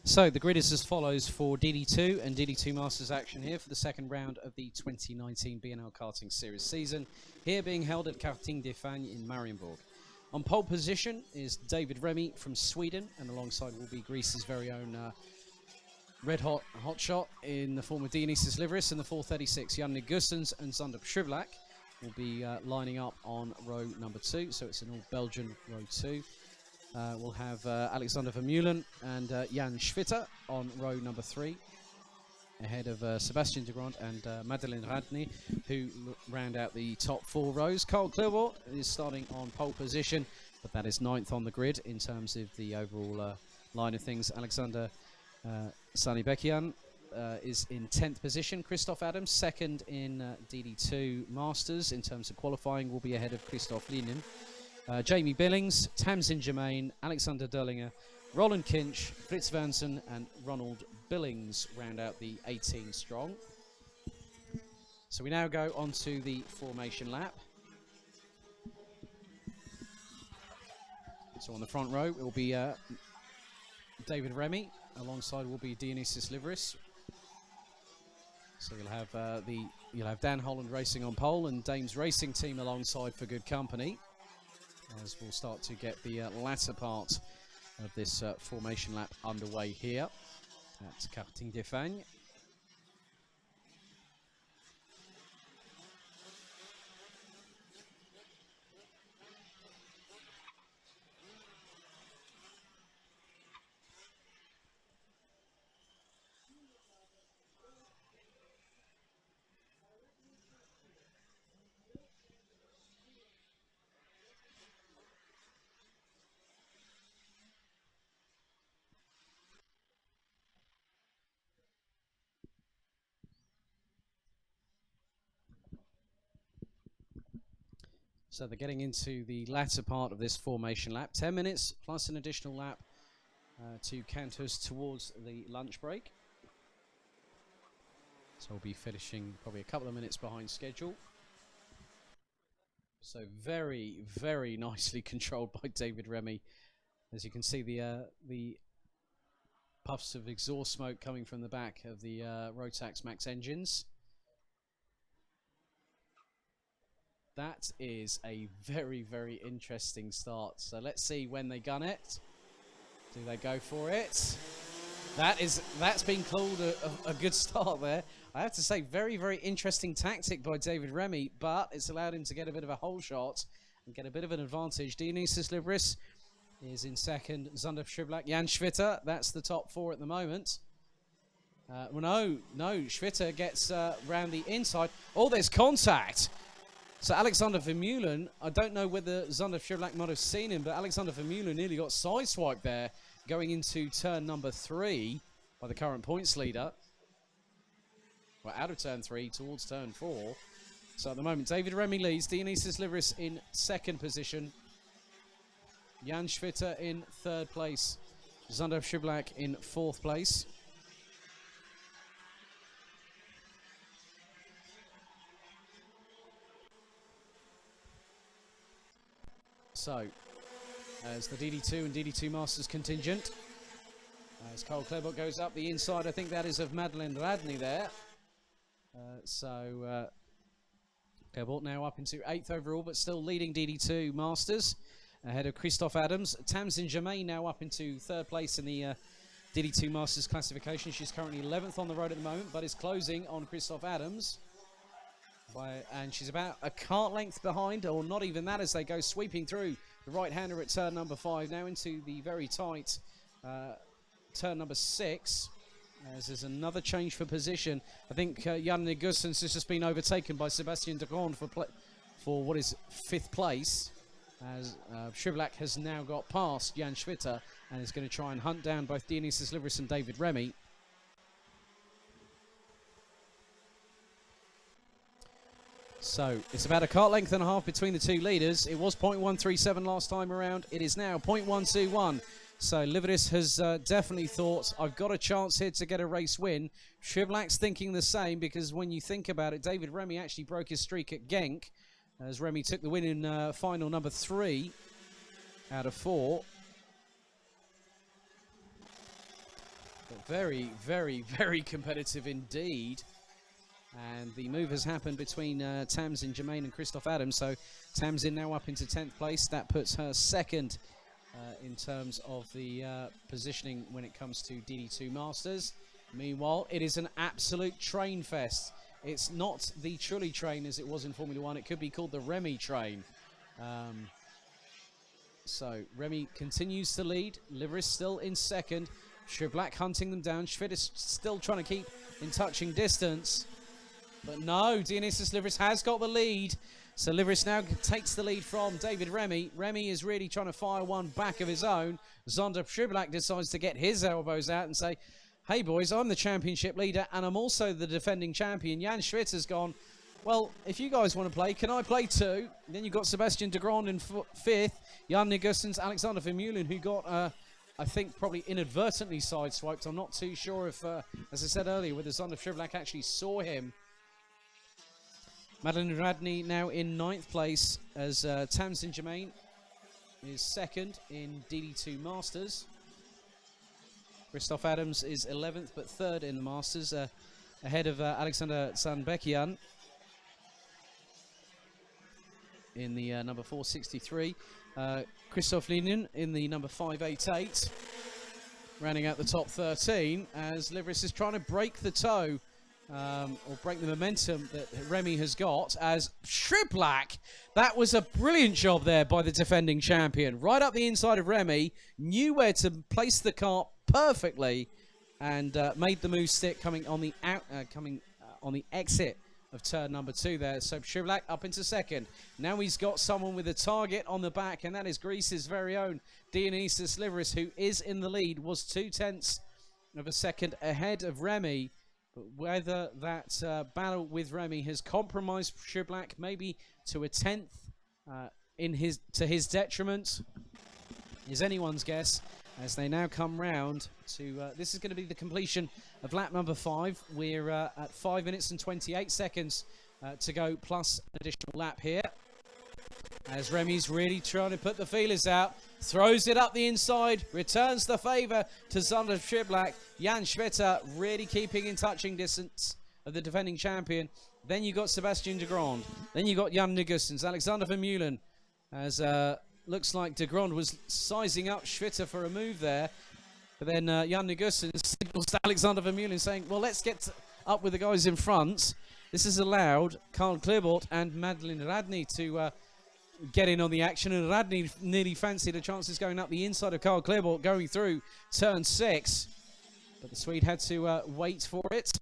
So the grid is as follows for DD2 and DD2 Masters action here for the second round of the 2019 BNL Karting Series season, here being held at Karting des Fagnes in Mariembourg. On pole position is David Remy from Sweden, and alongside will be Greece's very own red hot hotshot in the form of Dionysis Liveris, and the 436 Jan Gussens and Zander Pschivlak will be lining up on row number 2, so it's an all Belgian row 2. We'll have Alexander Vermeulen and Jan Schwitter on row number 3, ahead of Sebastian de Grand and Madeleine Radny, who round out the top 4 rows. Carl Clearwater is starting on pole position, but that is 9th on the grid in terms of the overall line of things. Alexander Sanibekian is in 10th position. Christoph Adams, 2nd in DD2 Masters in terms of qualifying, will be ahead of Christoph Lienen. Jamie Billings, Tamsin Germain, Alexander Derlinger, Roland Kinch, Fritz Vansen and Ronald Billings round out the 18 strong. So we now go on to the formation lap. So on the front row it will be David Remy, alongside will be Dionysis Liveris. So you'll have Dan Holland racing on pole and Dames Racing Team alongside for good company, as we'll start to get the latter part of this formation lap underway here at Karting des Fagnes. So they're getting into the latter part of this formation lap. 10 minutes plus an additional lap to count us towards the lunch break. So we'll be finishing probably a couple of minutes behind schedule. So very, very nicely controlled by David Remy. As you can see, the puffs of exhaust smoke coming from the back of the Rotax Max engines. That is a very, very interesting start. So let's see when they gun it. Do they go for it? That's been called a good start there. I have to say, very, very interesting tactic by David Remy, but it's allowed him to get a bit of a hole shot and get a bit of an advantage. Dionysis Liveris is in 2nd. Zander Pschivlak, Jan Schwitter, that's the top 4 at the moment. Well, no, Schwitter gets round the inside. Oh, there's contact. So Alexander Vermeulen, I don't know whether Zander Pschivlak might have seen him, but Alexander Vermeulen nearly got sideswiped there going into turn number 3 by the current points leader. Well, out of turn 3 towards turn 4. So at the moment, David Remy leads. Dionysis Liveris in 2nd position. Jan Schwitter in 3rd place. Zander Pschivlak in 4th place. So, as the DD2 and DD2 Masters contingent, as Carl Clearwater goes up the inside, I think that is of Madeleine Radny there. Clearwater now up into 8th overall, but still leading DD2 Masters, ahead of Christoph Adams. Tamsin Germain now up into 3rd place in the DD2 Masters classification. She's currently 11th on the road at the moment, but is closing on Christoph Adams. And she's about a cart length behind, or not even that, as they go sweeping through the right-hander at turn number 5, now into the very tight turn number 6, as there's another change for position. I think Jan Gussens has just been overtaken by Sebastian de Grand for what is 5th place, as Pschivlak has now got past Jan Schwitter and is going to try and hunt down both Dionysis Liveris and David Remy. So it's about a cart length and a half between the two leaders. It was 0.137 last time around. It is now 0.121. So Liveris has definitely thought, I've got a chance here to get a race win. Pschivlak's thinking the same, because when you think about it, David Remy actually broke his streak at Genk, as Remy took the win in final number 3 out of 4. But very, very, very competitive indeed. And the move has happened between Tamsin Germain and Christoph Adams. So Tamsin now up into 10th place. That puts her second in terms of the positioning when it comes to DD2 Masters. Meanwhile, it is an absolute train fest. It's not the Trulli train as it was in Formula 1. It could be called the Remy train. So Remy continues to lead. Liveris still in second. Shriblack hunting them down. Schwitt is still trying to keep in touching distance. But no, Dionysus Liveris has got the lead. So Liveris now takes the lead from David Remy. Remy is really trying to fire one back of his own. Zonder Shriblack decides to get his elbows out and say, hey boys, I'm the championship leader and I'm also the defending champion. Jan Schwitt has gone, well, if you guys want to play, can I play too? Then you've got Sebastian de Grand in fifth. Jan Nigussens, Alexander Vermeulen, who got, I think, probably inadvertently sideswiped. I'm not too sure if, as I said earlier, whether Zonder Shriblack actually saw him. Madeline Radney now in 9th place as Tamsin Germain is second in DD2 Masters. Christoph Adams is 11th but 3rd in the Masters, ahead of Alexander Zanbekian in the number 463. Christoph Linen in the number 588, rounding out the top 13 as Liveris is trying to break the toe. Or break the momentum that Remy has got as Shriblack. That was a brilliant job there by the defending champion. Right up the inside of Remy, knew where to place the cart perfectly, and made the move stick coming on the on the exit of turn number 2 there. So Shriblack up into second. Now he's got someone with a target on the back, and that is Greece's very own Dionysus Liveris, who is in the lead, was 0.2 of a second ahead of Remy. But whether that battle with Remy has compromised Shriblack maybe to a 10th to his detriment is anyone's guess, as they now come round to this is going to be the completion of lap number 5. We're at 5 minutes and 28 seconds to go, plus an additional lap here, as Remy's really trying to put the feelers out. Throws it up the inside, returns the favour to Zonder Shriblack. Jan Schwitter really keeping in touching distance of the defending champion. Then you got Sebastian de Grand. Then you got Jan Nigussens, Alexander Vermeulen, as looks like de Grand was sizing up Schwitter for a move there. But then Jan Nigussens signals to Alexander Vermeulen saying, well, let's get up with the guys in front. This has allowed Karl Klerbort and Madeline Radney to get in on the action, and Radney nearly fancied a chances going up the inside of Karl Klerbort going through turn 6, but the Swede had to wait for it.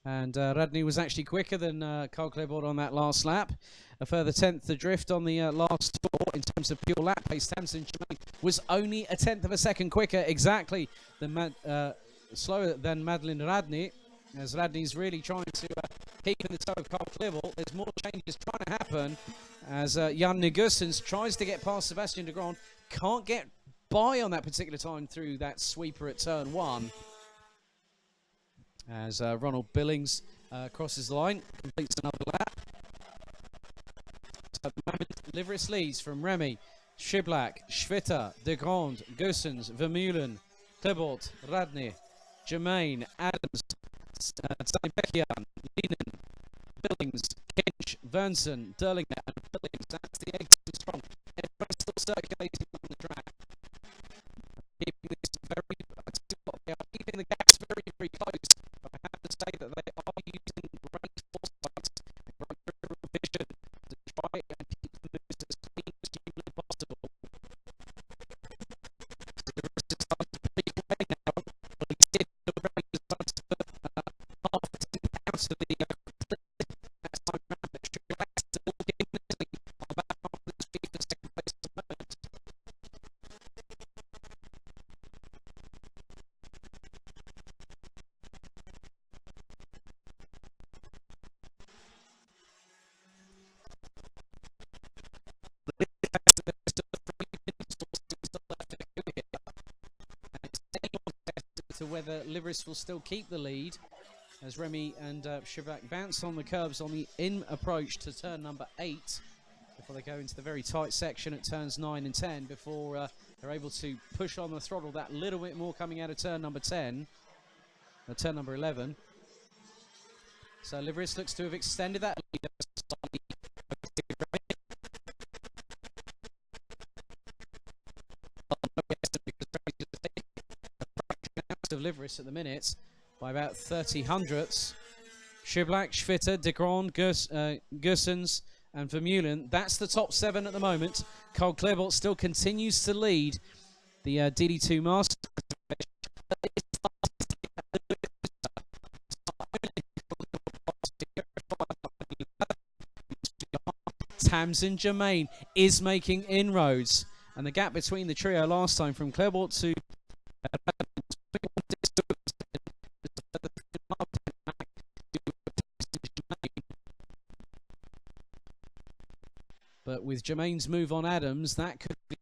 And Radney was actually quicker than Karl Klerbort on that last lap. A further 10th adrift on the last tour in terms of pure lap pace. Tamsin Germain was only a 10th of a second quicker, exactly slower than Madeline Radney, as Radney's really trying to keep in the toe of Karl Klerbort. There's more changes trying to happen as Jan Nigussens tries to get past Sebastian de Grand. Can't get by on that particular time through that sweeper at turn 1. As Ronald Billings crosses the line, completes another lap. So at the moment, Liveris leads from Remy, Shriblack, Schwitter, de Grand, Gussens, Vermeulen, Klerbort, Radney, Germain, Adams, Zanbekian, Linen, Billings, Kinch, Vernson, Derlinger, and Billings. That's the 18 strong. Everyone's still circulating on the track. Keeping this they are keeping the gaps very, very close. But I have to say that they are using great foresight and great vision to try and keep the moves as clean as humanly possible. So the rest is starting to break away now. Well, he did already start to put half a tick out of the next time round. But Shriblack still getting the lead on about half of the speed for second place at the moment. To whether Liveris will still keep the lead as Remy and Shriblack bounce on the curbs on the in approach to turn number 8. The before they go into the very tight section at turns 9 and 10 before they're able to push on the throttle that little bit more coming out of turn number 10, turn number 11. So Liveris looks to have extended that lead of Liveris at the minute by about 30 hundredths. Schiblak, Schwitter, De Grand, Gussens and Vermeulen. That's the top 7 at the moment. Carl Clairbolt still continues to lead the DD2 Masters. Tamsin Germain is making inroads, and the gap between the trio last time from Clairbolt to but with Germain's move on Adams, that could be